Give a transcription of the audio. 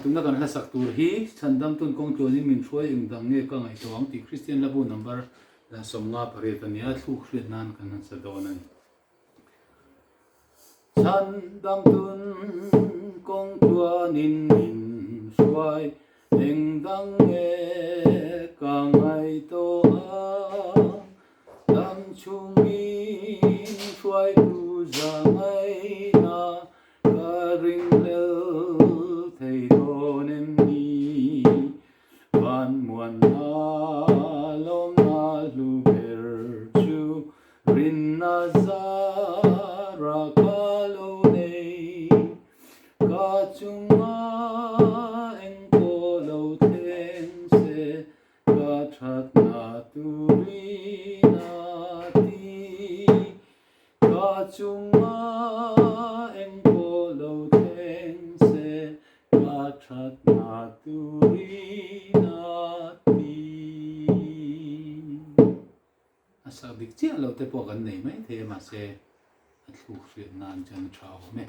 tuna kan la sak tur hi chandam tun kong tu ni min throi ing dang nge ka ngai tawang ti Christian labu number la somnga paretania thu khriat nan kan sa donai chandam tun kong tua nin min throi ing dang nge ka ngai to a dam chung min throi tu zangai na ka ring lel thei don em ni van muan na lom na lu ber chu rin na za ra ka lo nei ka chung ma eng ko lo theng se ka that na tu ri na ti ka chung ma eng ko lo theng se ka that na tu ri na ti asa dik chi lo te po kan nei mai the ma se a thu hriat nan chan thau me